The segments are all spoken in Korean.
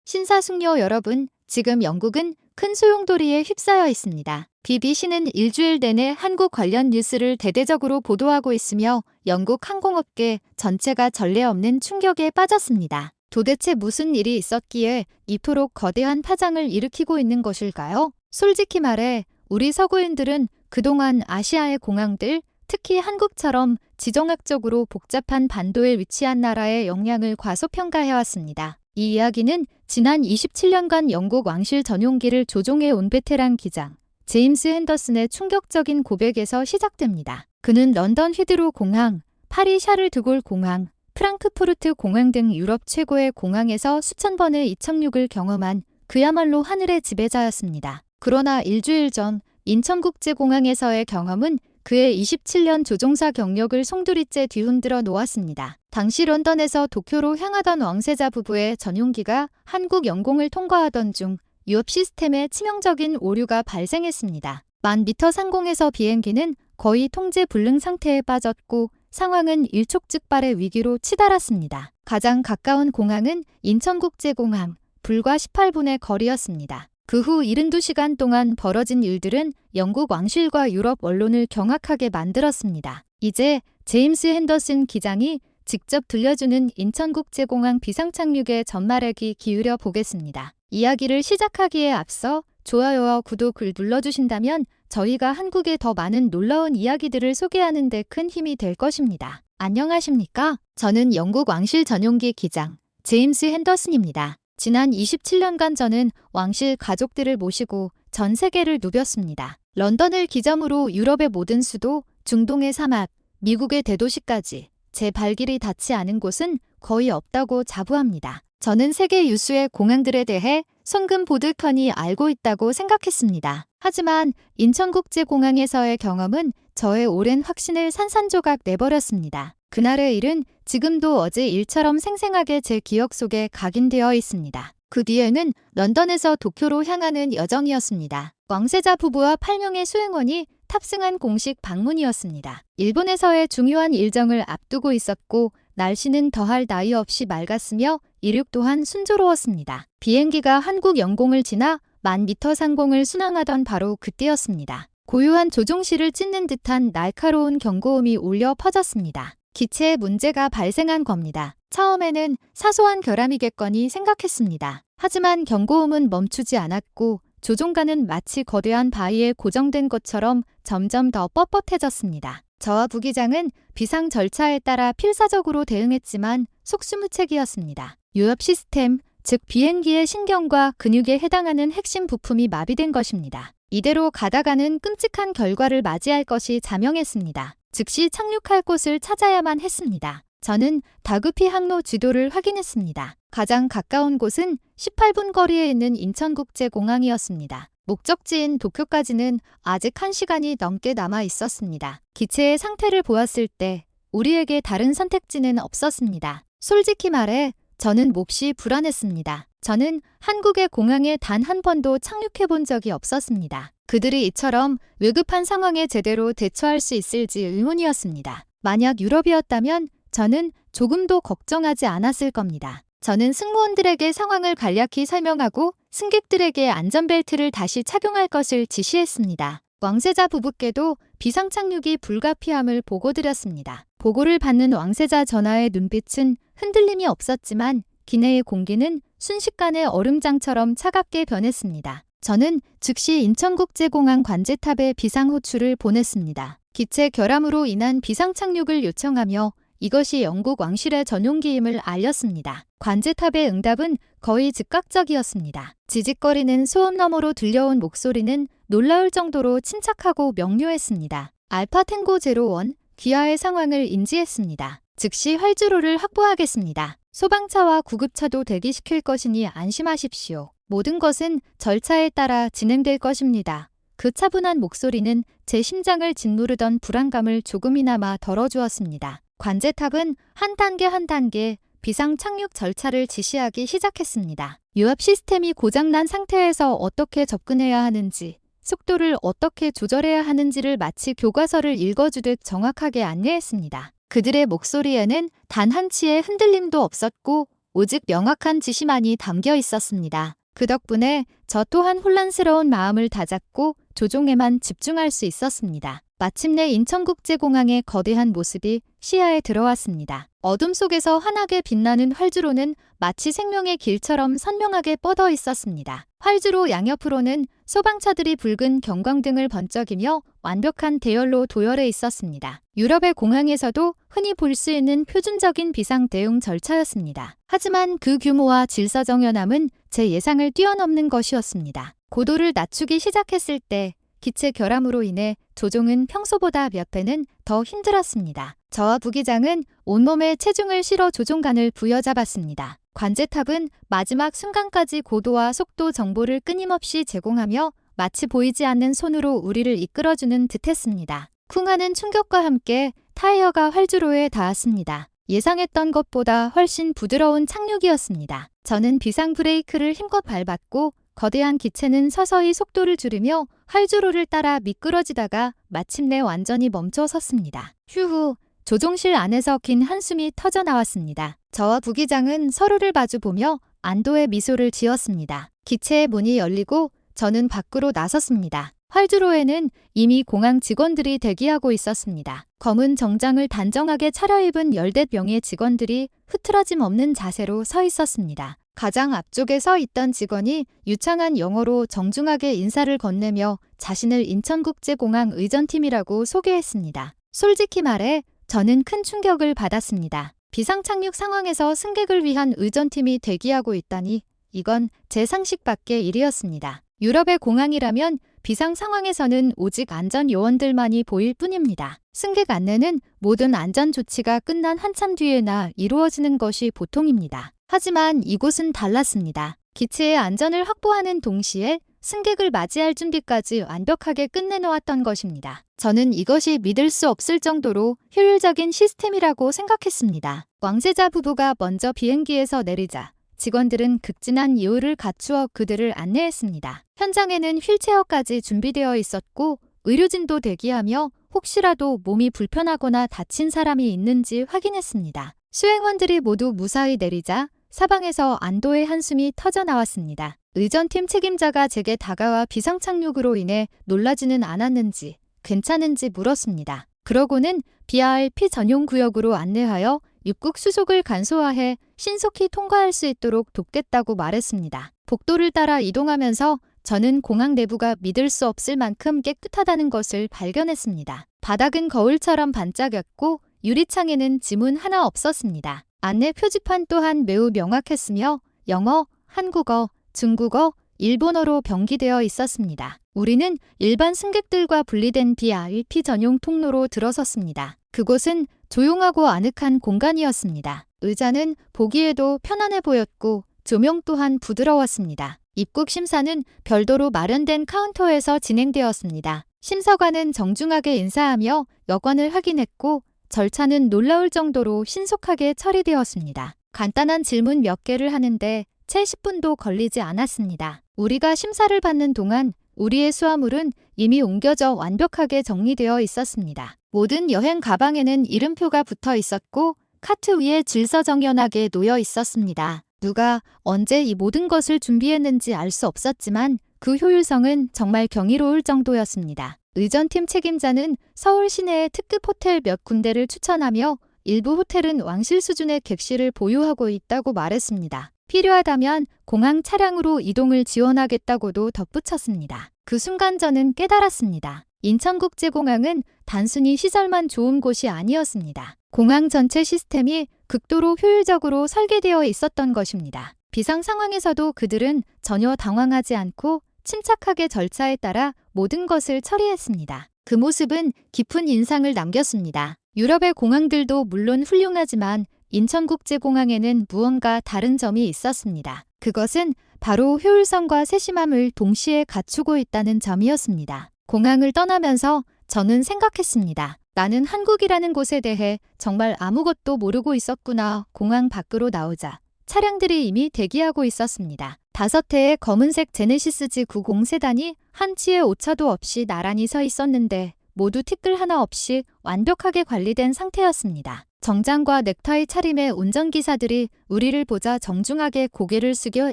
신사숙녀 여러분, 지금 영국은 큰 소용돌이에 휩싸여 있습니다. BBC는 일주일 내내 한국 관련 뉴스를 대대적으로 보도하고 있으며 영국 항공업계 전체가 전례 없는 충격에 빠졌습니다. 도대체 무슨 일이 있었기에 이토록 거대한 파장을 일으키고 있는 것일까요? 솔직히 말해 우리 서구인들은 그동안 아시아의 공항들, 특히 한국처럼 지정학적으로 복잡한 반도에 위치한 나라의 영향을 과소평가해왔습니다. 이 이야기는 지난 27년간 영국 왕실 전용기를 조종해온 베테랑 기장 제임스 핸더슨의 충격적인 고백에서 시작됩니다. 그는 런던 히드로 공항, 파리 샤를드골 공항, 프랑크푸르트 공항 등 유럽 최고의 공항에서 수천 번의 이착륙을 경험한 그야말로 하늘의 지배자였습니다. 그러나 일주일 전 인천국제공항에서의 경험은 그의 27년 조종사 경력을 송두리째 뒤흔들어 놓았습니다. 당시 런던에서 도쿄로 향하던 왕세자 부부의 전용기가 한국 영공을 통과하던 중 유압 시스템에 치명적인 오류가 발생했습니다. 10,000m 상공에서 비행기는 거의 통제 불능 상태에 빠졌고 상황은 일촉즉발의 위기로 치달았습니다. 가장 가까운 공항은 인천국제공항, 불과 18분의 거리였습니다. 그 후 72시간 동안 벌어진 일들은 영국 왕실과 유럽 언론을 경악하게 만들었습니다. 이제 제임스 핸더슨 기장이 직접 들려주는 인천국제공항 비상착륙의 전말에기 기울여 보겠습니다. 이야기를 시작하기에 앞서 좋아요와 구독을 눌러주신다면 저희가 한국의 더 많은 놀라운 이야기들을 소개하는 데 큰 힘이 될 것입니다. 안녕하십니까? 저는 영국 왕실 전용기 기장 제임스 핸더슨입니다. 지난 27년간 저는 왕실 가족들을 모시고 전 세계를 누볐습니다. 런던을 기점으로 유럽의 모든 수도, 중동의 사막, 미국의 대도시까지 제 발길이 닿지 않은 곳은 거의 없다고 자부합니다. 저는 세계 유수의 공항들에 대해 손금 보듯하니 알고 있다고 생각했습니다. 하지만 인천국제공항에서의 경험은 저의 오랜 확신을 산산조각 내버렸습니다. 그날의 일은 지금도 어제 일처럼 생생하게 제 기억 속에 각인되어 있습니다. 그 뒤에는 런던에서 도쿄로 향하는 여정이었습니다. 왕세자 부부와 8명의 수행원이 탑승한 공식 방문이었습니다. 일본에서의 중요한 일정을 앞두고 있었고 날씨는 더할 나위 없이 맑았으며 이륙 또한 순조로웠습니다. 비행기가 한국 영공을 지나 10,000m 상공을 순항하던 바로 그때였습니다. 고요한 조종실을 찢는 듯한 날카로운 경고음이 울려 퍼졌습니다. 기체에 문제가 발생한 겁니다. 처음에는 사소한 결함이겠거니 생각했습니다. 하지만 경고음은 멈추지 않았고 조종관은 마치 거대한 바위에 고정된 것처럼 점점 더 뻣뻣해졌습니다. 저와 부기장은 비상 절차에 따라 필사적으로 대응했지만 속수무책이었습니다. 유압 시스템, 즉 비행기의 신경과 근육에 해당하는 핵심 부품이 마비된 것입니다. 이대로 가다가는 끔찍한 결과를 맞이할 것이 자명했습니다. 즉시 착륙할 곳을 찾아야만 했습니다. 저는 다급히 항로 지도를 확인했습니다. 가장 가까운 곳은 18분 거리에 있는 인천국제공항이었습니다. 목적지인 도쿄까지는 아직 1시간이 넘게 남아 있었습니다. 기체의 상태를 보았을 때 우리에게 다른 선택지는 없었습니다. 솔직히 말해 저는 몹시 불안했습니다. 저는 한국의 공항에 단 한 번도 착륙해 본 적이 없었습니다. 그들이 이처럼 위급한 상황에 제대로 대처할 수 있을지 의문이었습니다. 만약 유럽이었다면 저는 조금도 걱정하지 않았을 겁니다. 저는 승무원들에게 상황을 간략히 설명하고 승객들에게 안전벨트를 다시 착용할 것을 지시했습니다. 왕세자 부부께도 비상착륙이 불가피함을 보고드렸습니다. 보고를 받는 왕세자 전하의 눈빛은 흔들림이 없었지만 기내의 공기는 순식간에 얼음장처럼 차갑게 변했습니다. 저는 즉시 인천국제공항 관제탑에 비상호출을 보냈습니다. 기체 결함으로 인한 비상착륙을 요청하며 이것이 영국 왕실의 전용기임을 알렸습니다. 관제탑의 응답은 거의 즉각적이었습니다. 지직거리는 소음 너머로 들려온 목소리는 놀라울 정도로 침착하고 명료했습니다. 알파 탱고 01, 귀하의 상황을 인지했습니다. 즉시 활주로를 확보하겠습니다. 소방차와 구급차도 대기시킬 것이니 안심하십시오. 모든 것은 절차에 따라 진행될 것입니다. 그 차분한 목소리는 제 심장을 짓누르던 불안감을 조금이나마 덜어주었습니다. 관제탑은 한 단계 한 단계 비상 착륙 절차를 지시하기 시작했습니다. 유압 시스템이 고장난 상태에서 어떻게 접근해야 하는지, 속도를 어떻게 조절해야 하는지를 마치 교과서를 읽어주듯 정확하게 안내했습니다. 그들의 목소리에는 단 한치의 흔들림도 없었고 오직 명확한 지시만이 담겨 있었습니다. 그 덕분에 저 또한 혼란스러운 마음을 다잡고 조종에만 집중할 수 있었습니다. 마침내 인천국제공항의 거대한 모습이 시야에 들어왔습니다. 어둠 속에서 환하게 빛나는 활주로는 마치 생명의 길처럼 선명하게 뻗어 있었습니다. 활주로 양옆으로는 소방차들이 붉은 경광등을 번쩍이며 완벽한 대열로 도열해 있었습니다. 유럽의 공항에서도 흔히 볼 수 있는 표준적인 비상 대응 절차였습니다. 하지만 그 규모와 질서정연함은 제 예상을 뛰어넘는 것이었습니다. 고도를 낮추기 시작했을 때 기체 결함으로 인해 조종은 평소보다 몇 배는 더 힘들었습니다. 저와 부기장은 온몸에 체중을 실어 조종관을 부여잡았습니다. 관제탑은 마지막 순간까지 고도와 속도 정보를 끊임없이 제공하며 마치 보이지 않는 손으로 우리를 이끌어주는 듯했습니다. 쿵하는 충격과 함께 타이어가 활주로에 닿았습니다. 예상했던 것보다 훨씬 부드러운 착륙이었습니다. 저는 비상 브레이크를 힘껏 밟았고 거대한 기체는 서서히 속도를 줄이며 활주로를 따라 미끄러지다가 마침내 완전히 멈춰 섰습니다. 휴후, 조종실 안에서 긴 한숨이 터져 나왔습니다. 저와 부기장은 서로를 마주보며 안도의 미소를 지었습니다. 기체의 문이 열리고 저는 밖으로 나섰습니다. 활주로에는 이미 공항 직원들이 대기하고 있었습니다. 검은 정장을 단정하게 차려입은 열댓 명의 직원들이 흐트러짐 없는 자세로 서 있었습니다. 가장 앞쪽에 서 있던 직원이 유창한 영어로 정중하게 인사를 건네며 자신을 인천국제공항 의전팀이라고 소개했습니다. 솔직히 말해 저는 큰 충격을 받았습니다. 비상착륙 상황에서 승객을 위한 의전팀이 대기하고 있다니 이건 제 상식 밖의 일이었습니다. 유럽의 공항이라면 비상 상황에서는 오직 안전 요원들만이 보일 뿐입니다. 승객 안내는 모든 안전 조치가 끝난 한참 뒤에나 이루어지는 것이 보통입니다. 하지만 이곳은 달랐습니다. 기체의 안전을 확보하는 동시에 승객을 맞이할 준비까지 완벽하게 끝내놓았던 것입니다. 저는 이것이 믿을 수 없을 정도로 효율적인 시스템이라고 생각했습니다. 왕세자 부부가 먼저 비행기에서 내리자 직원들은 극진한 예우를 갖추어 그들을 안내했습니다. 현장에는 휠체어까지 준비되어 있었고 의료진도 대기하며 혹시라도 몸이 불편하거나 다친 사람이 있는지 확인했습니다. 수행원들이 모두 무사히 내리자 사방에서 안도의 한숨이 터져 나왔습니다. 의전팀 책임자가 제게 다가와 비상착륙으로 인해 놀라지는 않았는지 괜찮은지 물었습니다. 그러고는 BRP 전용 구역으로 안내하여 입국 수속을 간소화해 신속히 통과할 수 있도록 돕겠다고 말했습니다. 복도를 따라 이동하면서 저는 공항 내부가 믿을 수 없을 만큼 깨끗하다는 것을 발견했습니다. 바닥은 거울처럼 반짝였고 유리창에는 지문 하나 없었습니다. 안내 표지판 또한 매우 명확했으며 영어, 한국어, 중국어, 일본어로 병기되어 있었습니다. 우리는 일반 승객들과 분리된 BRP 전용 통로로 들어섰습니다. 그곳은 조용하고 아늑한 공간이었습니다. 의자는 보기에도 편안해 보였고 조명 또한 부드러웠습니다. 입국 심사는 별도로 마련된 카운터에서 진행되었습니다. 심사관은 정중하게 인사하며 여권을 확인했고 절차는 놀라울 정도로 신속하게 처리되었습니다. 간단한 질문 몇 개를 하는데 채 10분도 걸리지 않았습니다. 우리가 심사를 받는 동안 우리의 수화물은 이미 옮겨져 완벽하게 정리되어 있었습니다. 모든 여행 가방에는 이름표가 붙어 있었고 카트 위에 질서정연하게 놓여 있었습니다. 누가 언제 이 모든 것을 준비했는지 알 수 없었지만 그 효율성은 정말 경이로울 정도였습니다. 의전팀 책임자는 서울 시내의 특급 호텔 몇 군데를 추천하며 일부 호텔은 왕실 수준의 객실을 보유하고 있다고 말했습니다. 필요하다면 공항 차량으로 이동을 지원하겠다고도 덧붙였습니다. 그 순간 저는 깨달았습니다. 인천국제공항은 단순히 시설만 좋은 곳이 아니었습니다. 공항 전체 시스템이 극도로 효율적으로 설계되어 있었던 것입니다. 비상 상황에서도 그들은 전혀 당황하지 않고 침착하게 절차에 따라 모든 것을 처리했습니다. 그 모습은 깊은 인상을 남겼습니다. 유럽의 공항들도 물론 훌륭하지만 인천국제공항에는 무언가 다른 점이 있었습니다. 그것은 바로 효율성과 세심함을 동시에 갖추고 있다는 점이었습니다. 공항을 떠나면서 저는 생각했습니다. 나는 한국이라는 곳에 대해 정말 아무것도 모르고 있었구나. 공항 밖으로 나오자 차량들이 이미 대기하고 있었습니다. 5대의 검은색 제네시스 G90 세단이 한치의 오차도 없이 나란히 서 있었는데 모두 티끌 하나 없이 완벽하게 관리된 상태였습니다. 정장과 넥타이 차림의 운전기사들이 우리를 보자 정중하게 고개를 숙여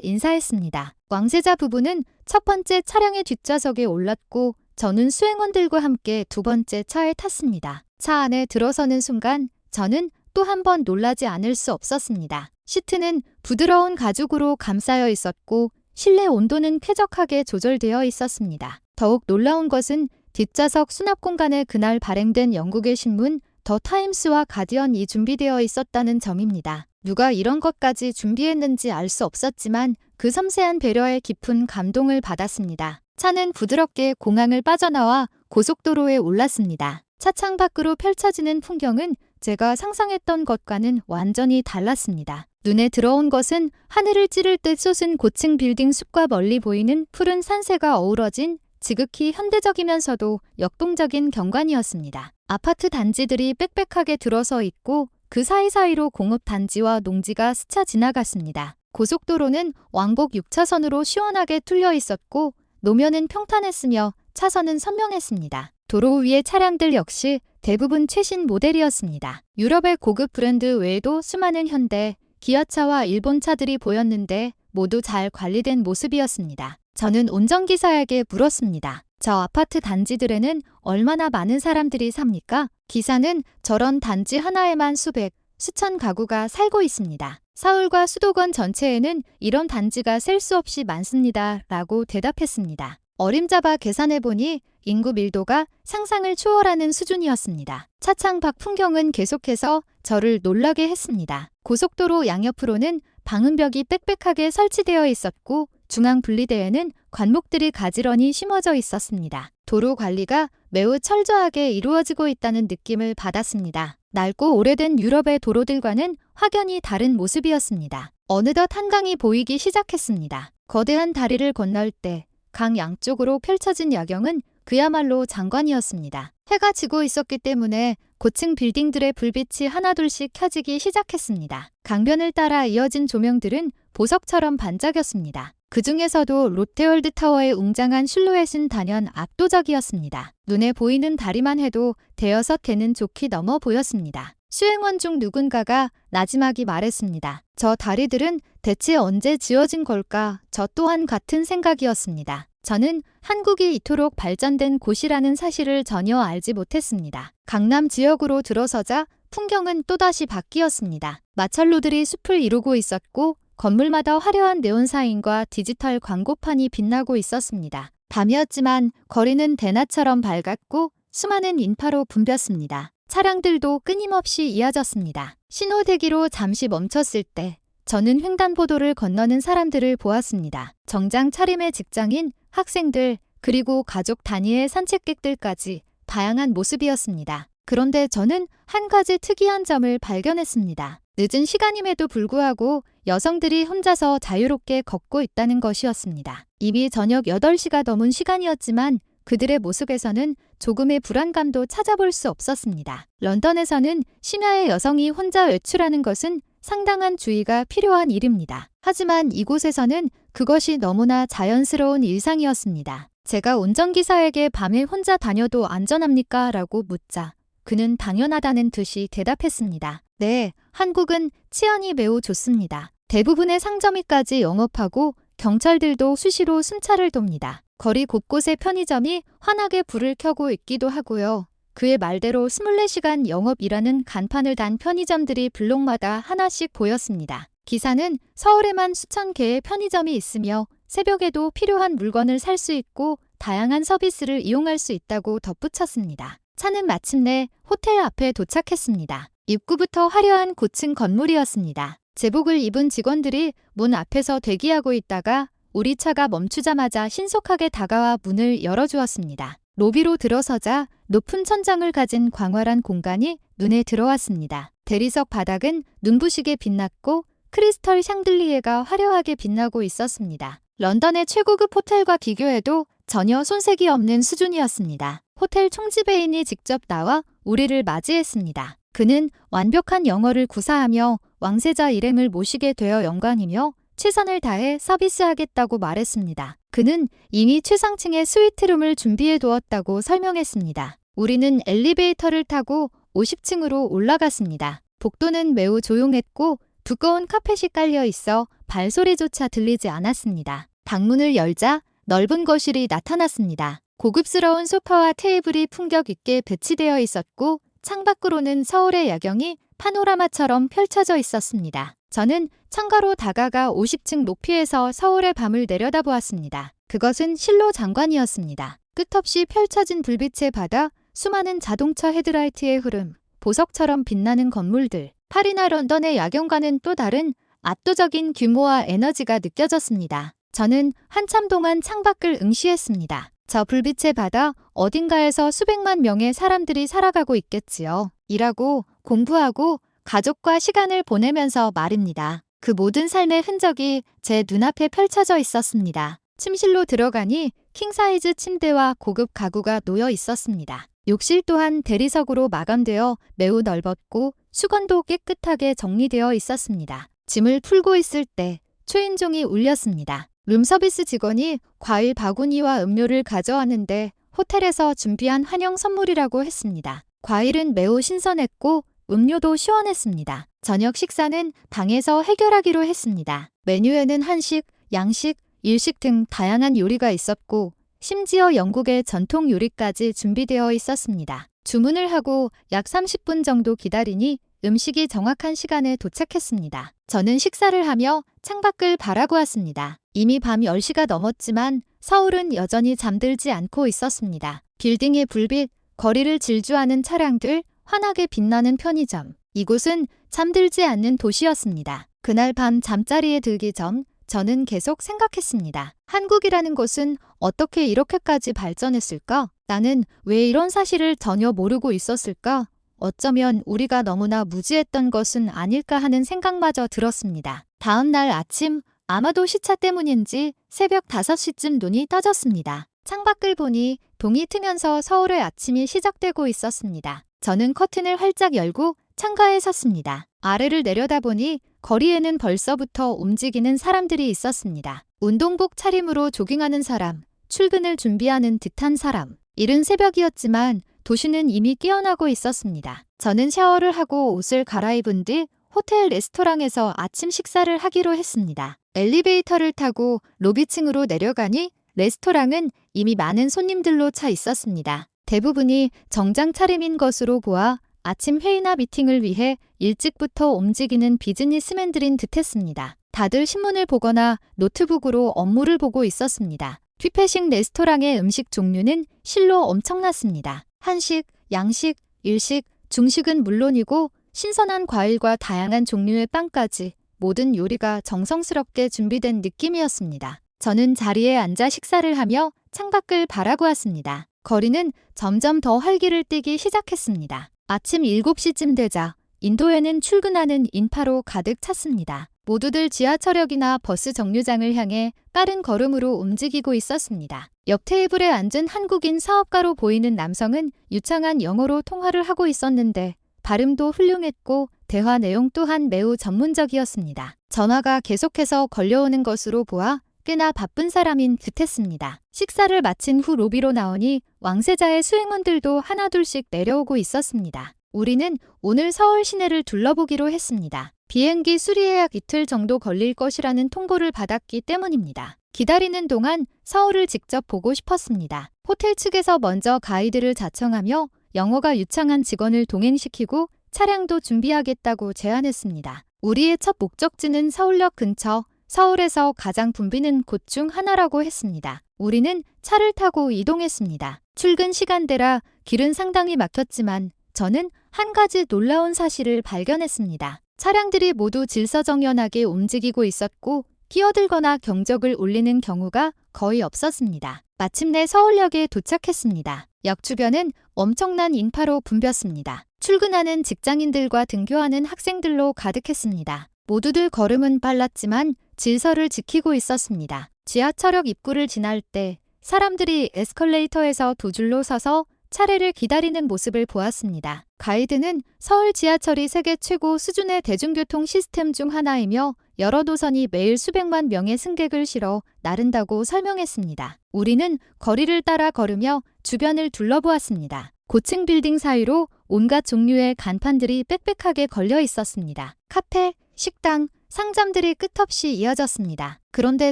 인사했습니다. 왕세자 부부는 첫 번째 차량의 뒷좌석에 올랐고 저는 수행원들과 함께 두 번째 차에 탔습니다. 차 안에 들어서는 순간 저는 또 한 번 놀라지 않을 수 없었습니다. 시트는 부드러운 가죽으로 감싸여 있었고 실내 온도는 쾌적하게 조절되어 있었습니다. 더욱 놀라운 것은 뒷좌석 수납 공간에 그날 발행된 영국의 신문 더 타임스와 가디언이 준비되어 있었다는 점입니다. 누가 이런 것까지 준비했는지 알 수 없었지만 그 섬세한 배려에 깊은 감동을 받았습니다. 차는 부드럽게 공항을 빠져나와 고속도로에 올랐습니다. 차창 밖으로 펼쳐지는 풍경은 제가 상상했던 것과는 완전히 달랐습니다. 눈에 들어온 것은 하늘을 찌를 듯 솟은 고층 빌딩 숲과 멀리 보이는 푸른 산세가 어우러진 지극히 현대적이면서도 역동적인 경관이었습니다. 아파트 단지들이 빽빽하게 들어서 있고 그 사이사이로 공업단지와 농지가 스쳐 지나갔습니다. 고속도로는 왕복 6차선으로 시원하게 뚫려 있었고 노면은 평탄했으며 차선은 선명했습니다. 도로 위의 차량들 역시 대부분 최신 모델이었습니다. 유럽의 고급 브랜드 외에도 수많은 현대, 기아차와 일본 차들이 보였는데 모두 잘 관리된 모습이었습니다. 저는 운전기사에게 물었습니다. 저 아파트 단지들에는 얼마나 많은 사람들이 삽니까? 기사는 저런 단지 하나에만 수백, 수천 가구가 살고 있습니다. 서울과 수도권 전체에는 이런 단지가 셀 수 없이 많습니다. 라고 대답했습니다. 어림잡아 계산해보니 인구 밀도가 상상을 초월하는 수준이었습니다. 차창 밖 풍경은 계속해서 저를 놀라게 했습니다. 고속도로 양옆으로는 방음벽이 빽빽하게 설치되어 있었고 중앙 분리대에는 관목들이 가지런히 심어져 있었습니다. 도로 관리가 매우 철저하게 이루어지고 있다는 느낌을 받았습니다. 낡고 오래된 유럽의 도로들과는 확연히 다른 모습이었습니다. 어느덧 한강이 보이기 시작했습니다. 거대한 다리를 건널 때 강 양쪽으로 펼쳐진 야경은 그야말로 장관이었습니다. 해가 지고 있었기 때문에 고층 빌딩들의 불빛이 하나둘씩 켜지기 시작했습니다. 강변을 따라 이어진 조명들은 보석처럼 반짝였습니다. 그 중에서도 롯데월드 타워의 웅장한 실루엣은 단연 압도적이었습니다. 눈에 보이는 다리만 해도 대여섯 개는 좋게 넘어 보였습니다. 수행원 중 누군가가 나지막이 말했습니다. 저 다리들은 대체 언제 지어진 걸까? 저 또한 같은 생각이었습니다. 저는 한국이 이토록 발전된 곳이라는 사실을 전혀 알지 못했습니다. 강남 지역으로 들어서자 풍경은 또다시 바뀌었습니다. 마찰로들이 숲을 이루고 있었고 건물마다 화려한 네온사인과 디지털 광고판이 빛나고 있었습니다. 밤이었지만 거리는 대낮처럼 밝았고 수많은 인파로 붐볐습니다. 차량들도 끊임없이 이어졌습니다. 신호대기로 잠시 멈췄을 때 저는 횡단보도를 건너는 사람들을 보았습니다. 정장 차림의 직장인, 학생들, 그리고 가족 단위의 산책객들까지 다양한 모습이었습니다. 그런데 저는 한 가지 특이한 점을 발견했습니다. 늦은 시간임에도 불구하고 여성들이 혼자서 자유롭게 걷고 있다는 것이었습니다. 이미 저녁 8시가 넘은 시간이었지만 그들의 모습에서는 조금의 불안감도 찾아볼 수 없었습니다. 런던에서는 심야에 여성이 혼자 외출하는 것은 상당한 주의가 필요한 일입니다. 하지만 이곳에서는 그것이 너무나 자연스러운 일상이었습니다. 제가 운전기사에게 밤에 혼자 다녀도 안전합니까? 라고 묻자 그는 당연하다는 듯이 대답했습니다. 네, 한국은 치안이 매우 좋습니다. 대부분의 상점이까지 영업하고 경찰들도 수시로 순찰을 돕니다. 거리 곳곳의 편의점이 환하게 불을 켜고 있기도 하고요. 그의 말대로 24시간 영업이라는 간판을 단 편의점들이 블록마다 하나씩 보였습니다. 기사는 서울에만 수천 개의 편의점이 있으며 새벽에도 필요한 물건을 살 수 있고 다양한 서비스를 이용할 수 있다고 덧붙였습니다. 차는 마침내 호텔 앞에 도착했습니다. 입구부터 화려한 고층 건물이었습니다. 제복을 입은 직원들이 문 앞에서 대기하고 있다가 우리 차가 멈추자마자 신속하게 다가와 문을 열어주었습니다. 로비로 들어서자 높은 천장을 가진 광활한 공간이 눈에 들어왔습니다. 대리석 바닥은 눈부시게 빛났고 크리스털 샹들리에가 화려하게 빛나고 있었습니다. 런던의 최고급 호텔과 비교해도 전혀 손색이 없는 수준이었습니다. 호텔 총지배인이 직접 나와 우리를 맞이했습니다. 그는 완벽한 영어를 구사하며 왕세자 일행을 모시게 되어 영광이며 최선을 다해 서비스하겠다고 말했습니다. 그는 이미 최상층의 스위트룸을 준비해 두었다고 설명했습니다. 우리는 엘리베이터를 타고 50층으로 올라갔습니다. 복도는 매우 조용했고 두꺼운 카펫이 깔려 있어 발소리조차 들리지 않았습니다. 방문을 열자 넓은 거실이 나타났습니다. 고급스러운 소파와 테이블이 품격 있게 배치되어 있었고 창밖으로는 서울의 야경이 파노라마처럼 펼쳐져 있었습니다. 저는 창가로 다가가 50층 높이에서 서울의 밤을 내려다보았습니다. 그것은 실로 장관이었습니다. 끝없이 펼쳐진 불빛의 바다, 수많은 자동차 헤드라이트의 흐름, 보석처럼 빛나는 건물들, 파리나 런던의 야경과는 또 다른 압도적인 규모와 에너지가 느껴졌습니다. 저는 한참 동안 창밖을 응시했습니다. 저 불빛의 바다, 어딘가에서 수백만 명의 사람들이 살아가고 있겠지요. 일하고 공부하고 가족과 시간을 보내면서 말입니다. 그 모든 삶의 흔적이 제 눈앞에 펼쳐져 있었습니다. 침실로 들어가니 킹사이즈 침대와 고급 가구가 놓여 있었습니다. 욕실 또한 대리석으로 마감되어 매우 넓었고 수건도 깨끗하게 정리되어 있었습니다. 짐을 풀고 있을 때 초인종이 울렸습니다. 룸서비스 직원이 과일 바구니와 음료를 가져왔는데 호텔에서 준비한 환영 선물이라고 했습니다. 과일은 매우 신선했고 음료도 시원했습니다. 저녁 식사는 방에서 해결하기로 했습니다. 메뉴에는 한식, 양식, 일식 등 다양한 요리가 있었고 심지어 영국의 전통 요리까지 준비되어 있었습니다. 주문을 하고 약 30분 정도 기다리니 음식이 정확한 시간에 도착했습니다. 저는 식사를 하며 창밖을 바라보았습니다. 이미 밤 10시가 넘었지만 서울은 여전히 잠들지 않고 있었습니다. 빌딩의 불빛, 거리를 질주하는 차량들, 환하게 빛나는 편의점. 이곳은 잠들지 않는 도시였습니다. 그날 밤 잠자리에 들기 전 저는 계속 생각했습니다. 한국이라는 곳은 어떻게 이렇게까지 발전했을까? 나는 왜 이런 사실을 전혀 모르고 있었을까? 어쩌면 우리가 너무나 무지했던 것은 아닐까 하는 생각마저 들었습니다. 다음 날 아침, 아마도 시차 때문인지 새벽 5시쯤 눈이 떠졌습니다. 창밖을 보니 동이 트면서 서울의 아침이 시작되고 있었습니다. 저는 커튼을 활짝 열고 창가에 섰습니다. 아래를 내려다보니 거리에는 벌써부터 움직이는 사람들이 있었습니다. 운동복 차림으로 조깅하는 사람, 출근을 준비하는 듯한 사람. 이른 새벽이었지만 도시는 이미 깨어나고 있었습니다. 저는 샤워를 하고 옷을 갈아입은 뒤 호텔 레스토랑에서 아침 식사를 하기로 했습니다. 엘리베이터를 타고 로비층으로 내려가니 레스토랑은 이미 많은 손님들로 차 있었습니다. 대부분이 정장 차림인 것으로 보아 아침 회의나 미팅을 위해 일찍부터 움직이는 비즈니스맨들인 듯했습니다. 다들 신문을 보거나 노트북으로 업무를 보고 있었습니다. 뷔페식 레스토랑의 음식 종류는 실로 엄청났습니다. 한식, 양식, 일식, 중식은 물론이고 신선한 과일과 다양한 종류의 빵까지 모든 요리가 정성스럽게 준비된 느낌이었습니다. 저는 자리에 앉아 식사를 하며 창밖을 바라보았습니다. 거리는 점점 더 활기를 띠기 시작했습니다. 아침 7시쯤 되자 인도에는 출근하는 인파로 가득 찼습니다. 모두들 지하철역이나 버스 정류장을 향해 빠른 걸음으로 움직이고 있었습니다. 옆 테이블에 앉은 한국인 사업가로 보이는 남성은 유창한 영어로 통화를 하고 있었는데 발음도 훌륭했고 대화 내용 또한 매우 전문적이었습니다. 전화가 계속해서 걸려오는 것으로 보아 꽤나 바쁜 사람인 듯했습니다. 식사를 마친 후 로비로 나오니 왕세자의 수행원들도 하나둘씩 내려오고 있었습니다. 우리는 오늘 서울 시내를 둘러보기로 했습니다. 비행기 수리 예약 이틀 정도 걸릴 것이라는 통보를 받았기 때문입니다. 기다리는 동안 서울을 직접 보고 싶었습니다. 호텔 측에서 먼저 가이드를 자청하며 영어가 유창한 직원을 동행시키고 차량도 준비하겠다고 제안했습니다. 우리의 첫 목적지는 서울역 근처, 서울에서 가장 붐비는 곳 중 하나라고 했습니다. 우리는 차를 타고 이동했습니다. 출근 시간대라 길은 상당히 막혔지만 저는 한 가지 놀라운 사실을 발견했습니다. 차량들이 모두 질서정연하게 움직이고 있었고 끼어들거나 경적을 울리는 경우가 거의 없었습니다. 마침내 서울역에 도착했습니다. 역 주변은 엄청난 인파로 붐볐습니다. 출근하는 직장인들과 등교하는 학생들로 가득했습니다. 모두들 걸음은 빨랐지만 질서를 지키고 있었습니다. 지하철역 입구를 지날 때 사람들이 에스컬레이터에서 두 줄로 서서 차례를 기다리는 모습을 보았습니다. 가이드는 서울 지하철이 세계 최고 수준의 대중교통 시스템 중 하나이며 여러 노선이 매일 수백만 명의 승객을 실어 나른다고 설명했습니다. 우리는 거리를 따라 걸으며 주변을 둘러보았습니다. 고층 빌딩 사이로 온갖 종류의 간판들이 빽빽하게 걸려 있었습니다. 카페, 식당, 상점들이 끝없이 이어졌습니다. 그런데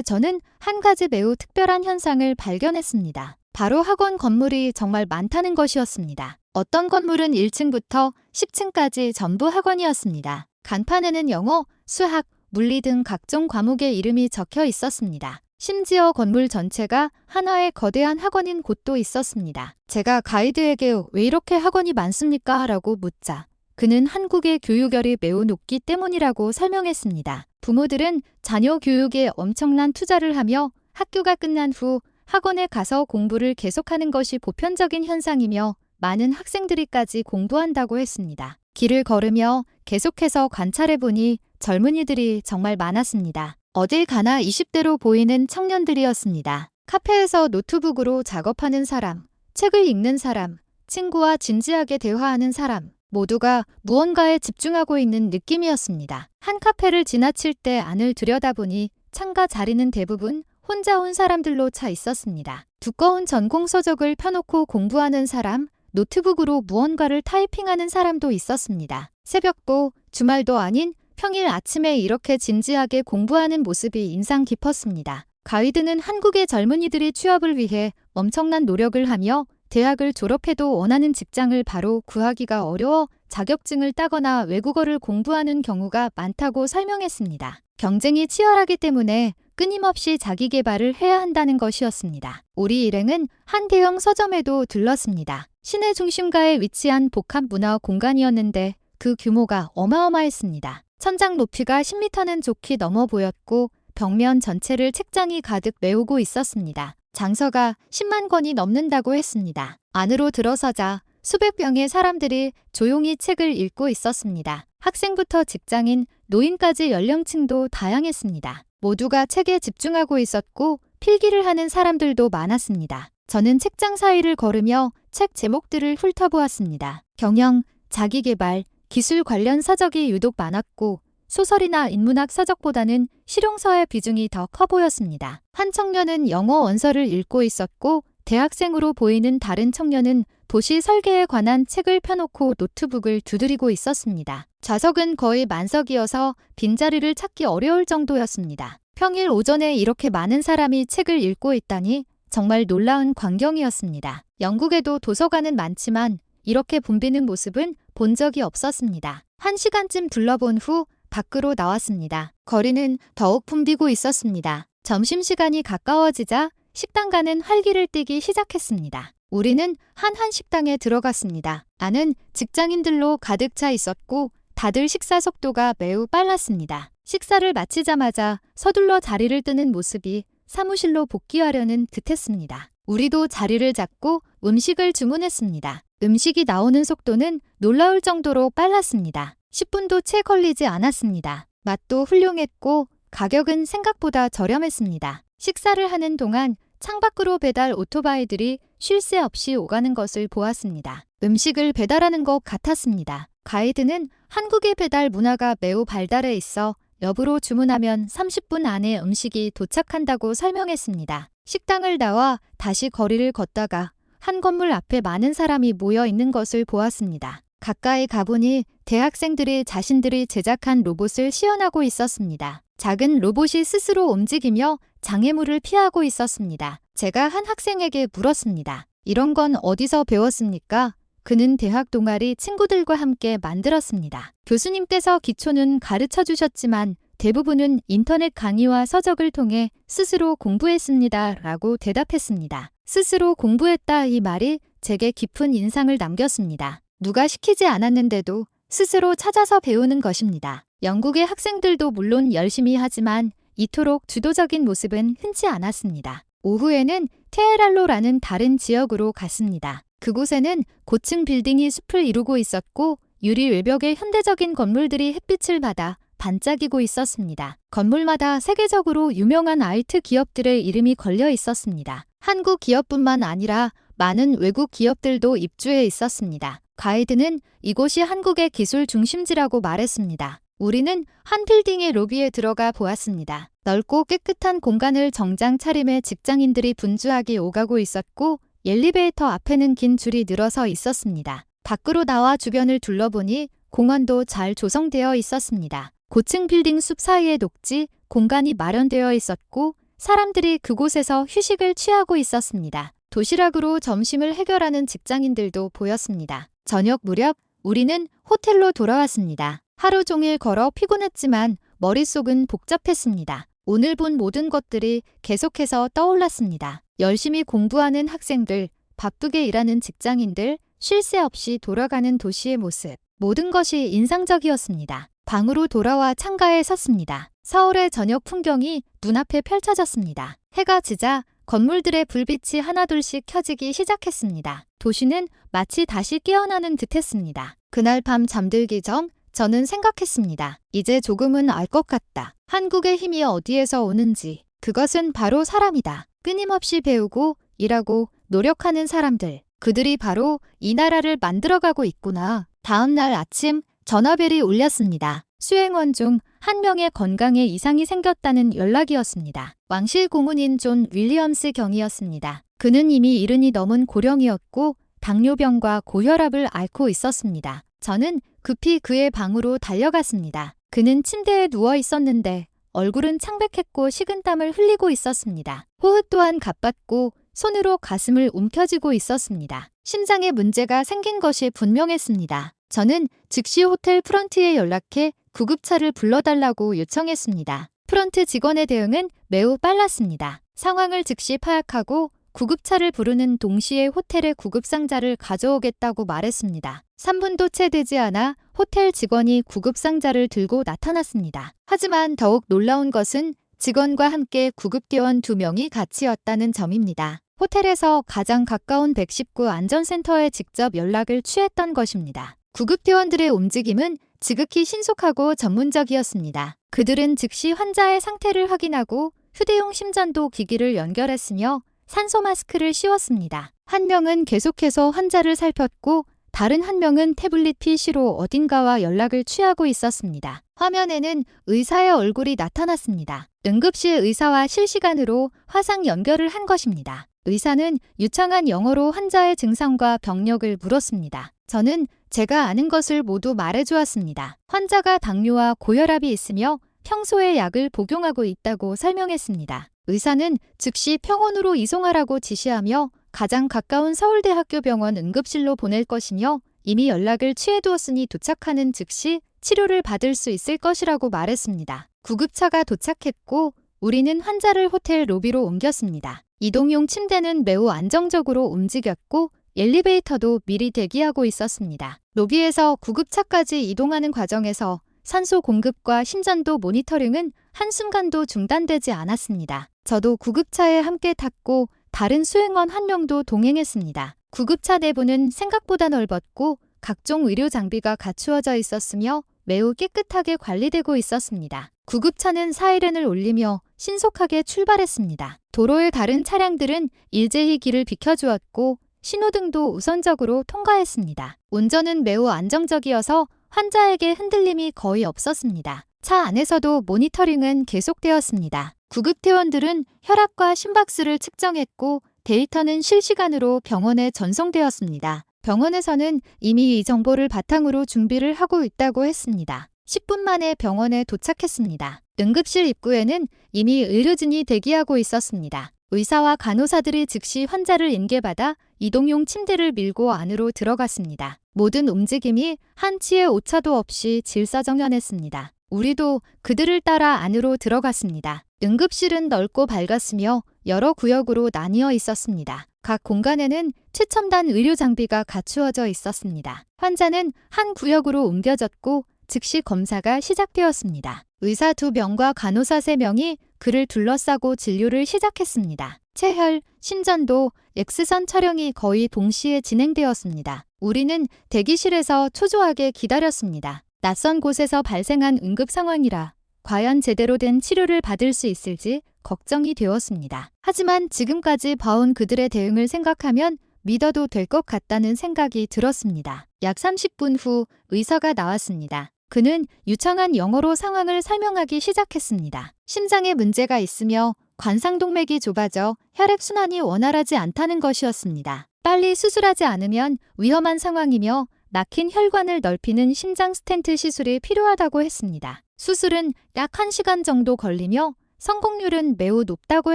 저는 한 가지 매우 특별한 현상을 발견했습니다. 바로 학원 건물이 정말 많다는 것이었습니다. 어떤 건물은 1층부터 10층까지 전부 학원이었습니다. 간판에는 영어, 수학, 물리 등 각종 과목의 이름이 적혀 있었습니다. 심지어 건물 전체가 하나의 거대한 학원인 곳도 있었습니다. 제가 가이드에게 왜 이렇게 학원이 많습니까? 라고 묻자 그는 한국의 교육열이 매우 높기 때문이라고 설명했습니다. 부모들은 자녀 교육에 엄청난 투자를 하며 학교가 끝난 후 학원에 가서 공부를 계속하는 것이 보편적인 현상이며 많은 학생들이까지 공부한다고 했습니다. 길을 걸으며 계속해서 관찰해보니 젊은이들이 정말 많았습니다. 어딜 가나 20대로 보이는 청년들이었습니다. 카페에서 노트북으로 작업하는 사람, 책을 읽는 사람, 친구와 진지하게 대화하는 사람, 모두가 무언가에 집중하고 있는 느낌이었습니다. 한 카페를 지나칠 때 안을 들여다보니 창가 자리는 대부분 혼자 온 사람들로 차 있었습니다. 두꺼운 전공 서적을 펴놓고 공부하는 사람, 노트북으로 무언가를 타이핑하는 사람도 있었습니다. 새벽도 주말도 아닌 평일 아침에 이렇게 진지하게 공부하는 모습이 인상 깊었습니다. 가이드는 한국의 젊은이들이 취업을 위해 엄청난 노력을 하며 대학을 졸업해도 원하는 직장을 바로 구하기가 어려워 자격증을 따거나 외국어를 공부하는 경우가 많다고 설명했습니다. 경쟁이 치열하기 때문에 끊임없이 자기 개발을 해야 한다는 것이었습니다. 우리 일행은 한 대형 서점에도 들렀습니다. 시내 중심가에 위치한 복합 문화 공간이었는데 그 규모가 어마어마했습니다. 천장 높이가 10m는 좋게 넘어 보였고 벽면 전체를 책장이 가득 메우고 있었습니다. 장서가 10만 권이 넘는다고 했습니다. 안으로 들어서자 수백 명의 사람들이 조용히 책을 읽고 있었습니다. 학생부터 직장인, 노인까지 연령층도 다양했습니다. 모두가 책에 집중하고 있었고 필기를 하는 사람들도 많았습니다. 저는 책장 사이를 걸으며 책 제목들을 훑어보았습니다. 경영, 자기개발, 기술 관련 서적이 유독 많았고 소설이나 인문학 서적보다는 실용서의 비중이 더 커 보였습니다. 한 청년은 영어 원서를 읽고 있었고 대학생으로 보이는 다른 청년은 도시 설계에 관한 책을 펴놓고 노트북을 두드리고 있었습니다. 좌석은 거의 만석이어서 빈자리를 찾기 어려울 정도였습니다. 평일 오전에 이렇게 많은 사람이 책을 읽고 있다니 정말 놀라운 광경이었습니다. 영국에도 도서관은 많지만 이렇게 붐비는 모습은 본 적이 없었습니다. 1시간쯤 둘러본 후 밖으로 나왔습니다. 거리는 더욱 붐비고 있었습니다. 점심시간이 가까워지자 식당가는 활기를 띠기 시작했습니다. 우리는 한 식당에 들어갔습니다. 안은 직장인들로 가득 차 있었고 다들 식사 속도가 매우 빨랐습니다. 식사를 마치자마자 서둘러 자리를 뜨는 모습이 사무실로 복귀하려는 듯했습니다. 우리도 자리를 잡고 음식을 주문했습니다. 음식이 나오는 속도는 놀라울 정도로 빨랐습니다. 10분도 채 걸리지 않았습니다. 맛도 훌륭했고 가격은 생각보다 저렴했습니다. 식사를 하는 동안 창밖으로 배달 오토바이들이 쉴 새 없이 오가는 것을 보았습니다. 음식을 배달하는 것 같았습니다. 가이드는 한국의 배달 문화가 매우 발달해 있어 엽으로 주문하면 30분 안에 음식이 도착한다고 설명했습니다. 식당을 나와 다시 거리를 걷다가 한 건물 앞에 많은 사람이 모여 있는 것을 보았습니다. 가까이 가보니 대학생들이 자신들이 제작한 로봇을 시연하고 있었습니다. 작은 로봇이 스스로 움직이며 장애물을 피하고 있었습니다. 제가 한 학생에게 물었습니다. 이런 건 어디서 배웠습니까? 그는 대학 동아리 친구들과 함께 만들었습니다. 교수님께서 기초는 가르쳐 주셨지만 대부분은 인터넷 강의와 서적을 통해 스스로 공부했습니다. 라고 대답했습니다. 스스로 공부했다 이 말이 제게 깊은 인상을 남겼습니다. 누가 시키지 않았는데도 스스로 찾아서 배우는 것입니다. 영국의 학생들도 물론 열심히 하지만 이토록 주도적인 모습은 흔치 않았습니다. 오후에는 테헤랄로라는 다른 지역으로 갔습니다. 그곳에는 고층 빌딩이 숲을 이루고 있었고 유리 외벽에 현대적인 건물들이 햇빛을 받아 반짝이고 있었습니다. 건물마다 세계적으로 유명한 IT 기업들의 이름이 걸려 있었습니다. 한국 기업뿐만 아니라 많은 외국 기업들도 입주해 있었습니다. 가이드는 이곳이 한국의 기술 중심지라고 말했습니다. 우리는 한 빌딩의 로비에 들어가 보았습니다. 넓고 깨끗한 공간을 정장 차림의 직장인들이 분주하게 오가고 있었고 엘리베이터 앞에는 긴 줄이 늘어서 있었습니다. 밖으로 나와 주변을 둘러보니 공원도 잘 조성되어 있었습니다. 고층 빌딩 숲 사이에 녹지 공간이 마련되어 있었고 사람들이 그곳에서 휴식을 취하고 있었습니다. 도시락으로 점심을 해결하는 직장인들도 보였습니다. 저녁 무렵 우리는 호텔로 돌아왔습니다. 하루 종일 걸어 피곤했지만 머릿속은 복잡했습니다. 오늘 본 모든 것들이 계속해서 떠올랐습니다. 열심히 공부하는 학생들, 바쁘게 일하는 직장인들, 쉴 새 없이 돌아가는 도시의 모습. 모든 것이 인상적이었습니다. 방으로 돌아와 창가에 섰습니다. 서울의 저녁 풍경이 눈앞에 펼쳐졌습니다. 해가 지자 건물들의 불빛이 하나둘씩 켜지기 시작했습니다. 도시는 마치 다시 깨어나는 듯했습니다. 그날 밤 잠들기 전 저는 생각했습니다. 이제 조금은 알 것 같다. 한국의 힘이 어디에서 오는지. 그것은 바로 사람이다. 끊임없이 배우고 일하고 노력하는 사람들. 그들이 바로 이 나라를 만들어가고 있구나. 다음 날 아침 전화벨이 울렸습니다. 수행원 중 한 명의 건강에 이상이 생겼다는 연락이었습니다. 왕실 고문인 존 윌리엄스 경이었습니다. 그는 이미 70이 넘은 고령이었고 당뇨병과 고혈압을 앓고 있었습니다. 저는 급히 그의 방으로 달려갔습니다. 그는 침대에 누워 있었는데 얼굴은 창백했고 식은땀을 흘리고 있었습니다. 호흡 또한 가빴고 손으로 가슴을 움켜쥐고 있었습니다. 심장에 문제가 생긴 것이 분명했습니다. 저는 즉시 호텔 프런트에 연락해 구급차를 불러달라고 요청했습니다. 프런트 직원의 대응은 매우 빨랐습니다. 상황을 즉시 파악하고 구급차를 부르는 동시에 호텔의 구급상자를 가져오겠다고 말했습니다. 3분도 채 되지 않아 호텔 직원이 구급상자를 들고 나타났습니다. 하지만 더욱 놀라운 것은 직원과 함께 구급대원 2명이 같이였다는 점입니다. 호텔에서 가장 가까운 119 안전센터에 직접 연락을 취했던 것입니다. 구급대원들의 움직임은 지극히 신속하고 전문적이었습니다. 그들은 즉시 환자의 상태를 확인하고 휴대용 심전도 기기를 연결했으며 산소 마스크를 씌웠습니다. 한 명은 계속해서 환자를 살폈고 다른 한 명은 태블릿 PC로 어딘가와 연락을 취하고 있었습니다. 화면에는 의사의 얼굴이 나타났습니다. 응급실 의사와 실시간으로 화상 연결을 한 것입니다. 의사는 유창한 영어로 환자의 증상과 병력을 물었습니다. 저는 제가 아는 것을 모두 말해주었습니다. 환자가 당뇨와 고혈압이 있으며 평소에 약을 복용하고 있다고 설명했습니다. 의사는 즉시 병원으로 이송하라고 지시하며 가장 가까운 서울대학교 병원 응급실로 보낼 것이며 이미 연락을 취해두었으니 도착하는 즉시 치료를 받을 수 있을 것이라고 말했습니다. 구급차가 도착했고 우리는 환자를 호텔 로비로 옮겼습니다. 이동용 침대는 매우 안정적으로 움직였고 엘리베이터도 미리 대기하고 있었습니다. 로비에서 구급차까지 이동하는 과정에서 산소 공급과 심전도 모니터링은 한순간도 중단되지 않았습니다. 저도 구급차에 함께 탔고 다른 수행원 한 명도 동행했습니다. 구급차 내부는 생각보다 넓었고 각종 의료 장비가 갖추어져 있었으며 매우 깨끗하게 관리되고 있었습니다. 구급차는 사이렌을 울리며 신속하게 출발했습니다. 도로의 다른 차량들은 일제히 길을 비켜주었고 신호등도 우선적으로 통과했습니다. 운전은 매우 안정적이어서 환자에게 흔들림이 거의 없었습니다. 차 안에서도 모니터링은 계속되었습니다. 구급대원들은 혈압과 심박수를 측정했고 데이터는 실시간으로 병원에 전송되었습니다. 병원에서는 이미 이 정보를 바탕으로 준비를 하고 있다고 했습니다. 10분 만에 병원에 도착했습니다. 응급실 입구에는 이미 의료진이 대기하고 있었습니다. 의사와 간호사들이 즉시 환자를 인계받아 이동용 침대를 밀고 안으로 들어갔습니다. 모든 움직임이 한치의 오차도 없이 질서정연했습니다. 우리도 그들을 따라 안으로 들어갔습니다. 응급실은 넓고 밝았으며 여러 구역으로 나뉘어 있었습니다. 각 공간에는 최첨단 의료 장비가 갖추어져 있었습니다. 환자는 한 구역으로 옮겨졌고 즉시 검사가 시작되었습니다. 의사 2명과 간호사 3명이 그를 둘러싸고 진료를 시작했습니다. 체혈, 심전도, 엑스선 촬영이 거의 동시에 진행되었습니다. 우리는 대기실에서 초조하게 기다렸습니다. 낯선 곳에서 발생한 응급 상황이라 과연 제대로 된 치료를 받을 수 있을지 걱정이 되었습니다. 하지만 지금까지 봐온 그들의 대응을 생각하면 믿어도 될 것 같다는 생각이 들었습니다. 약 30분 후 의사가 나왔습니다. 그는 유창한 영어로 상황을 설명하기 시작했습니다. 심장에 문제가 있으며 관상동맥이 좁아져 혈액순환이 원활하지 않다는 것이었습니다. 빨리 수술하지 않으면 위험한 상황이며 막힌 혈관을 넓히는 심장 스텐트 시술이 필요하다고 했습니다. 수술은 약 1시간 정도 걸리며 성공률은 매우 높다고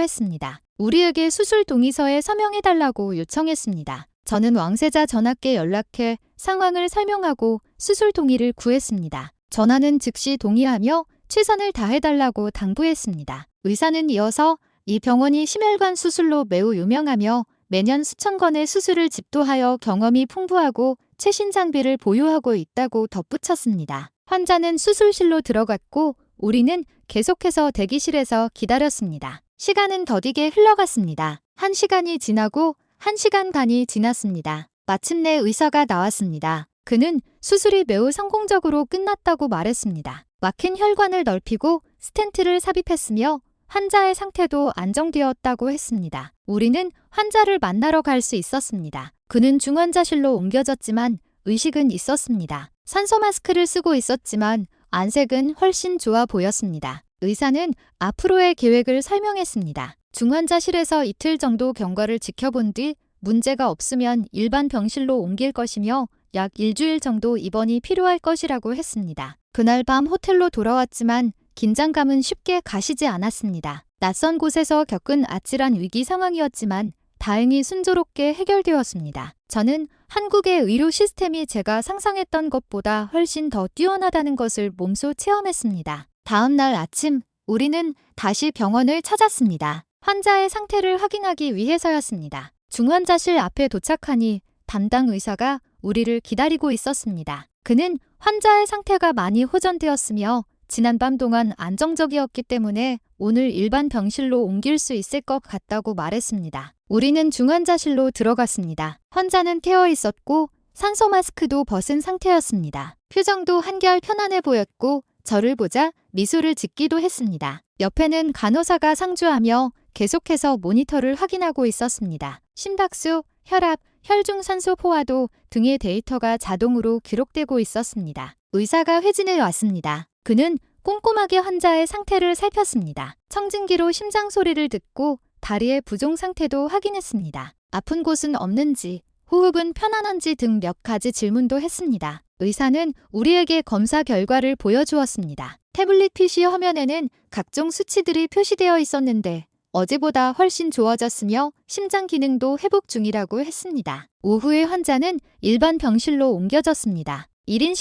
했습니다. 우리에게 수술 동의서에 서명해달라고 요청했습니다. 저는 왕세자 전하께 연락해 상황을 설명하고 수술 동의를 구했습니다. 전하는 즉시 동의하며 최선을 다해달라고 당부했습니다. 의사는 이어서 이 병원이 심혈관 수술로 매우 유명하며 매년 수천 건의 수술을 집도하여 경험이 풍부하고 최신 장비를 보유하고 있다고 덧붙였습니다. 환자는 수술실로 들어갔고 우리는 계속해서 대기실에서 기다렸습니다. 시간은 더디게 흘러갔습니다. 1시간이 지나고 1시간 반이 지났습니다. 마침내 의사가 나왔습니다. 그는 수술이 매우 성공적으로 끝났다고 말했습니다. 막힌 혈관을 넓히고 스텐트를 삽입했으며 환자의 상태도 안정되었다고 했습니다. 우리는 환자를 만나러 갈 수 있었습니다. 그는 중환자실로 옮겨졌지만 의식은 있었습니다. 산소 마스크를 쓰고 있었지만 안색은 훨씬 좋아 보였습니다. 의사는 앞으로의 계획을 설명했습니다. 중환자실에서 이틀 정도 경과를 지켜본 뒤 문제가 없으면 일반 병실로 옮길 것이며 약 일주일 정도 입원이 필요할 것이라고 했습니다. 그날 밤 호텔로 돌아왔지만 긴장감은 쉽게 가시지 않았습니다. 낯선 곳에서 겪은 아찔한 위기 상황이었지만 다행히 순조롭게 해결되었습니다. 저는 한국의 의료 시스템이 제가 상상했던 것보다 훨씬 더 뛰어나다는 것을 몸소 체험했습니다. 다음 날 아침, 우리는 다시 병원을 찾았습니다. 환자의 상태를 확인하기 위해서였습니다. 중환자실 앞에 도착하니 담당 의사가 우리를 기다리고 있었습니다. 그는 환자의 상태가 많이 호전되었으며 지난밤 동안 안정적이었기 때문에 오늘 일반 병실로 옮길 수 있을 것 같다고 말했습니다. 우리는 중환자실로 들어갔습니다. 환자는 깨어 있었고 산소 마스크도 벗은 상태였습니다. 표정도 한결 편안해 보였고 저를 보자 미소를 짓기도 했습니다. 옆에는 간호사가 상주하며 계속해서 모니터를 확인하고 있었습니다. 심박수, 혈압, 혈중산소 포화도 등의 데이터가 자동으로 기록되고 있었습니다. 의사가 회진해 왔습니다. 그는 꼼꼼하게 환자의 상태를 살폈습니다. 청진기로 심장 소리를 듣고 다리의 부종 상태도 확인했습니다. 아픈 곳은 없는지, 호흡은 편안한지 등 몇 가지 질문도 했습니다. 의사는 우리에게 검사 결과를 보여주었습니다. 태블릿 PC 화면에는 각종 수치들이 표시되어 있었는데 어제보다 훨씬 좋아졌으며 심장 기능도 회복 중이라고 했습니다. 오후에 환자는 일반 병실로 옮겨졌습니다.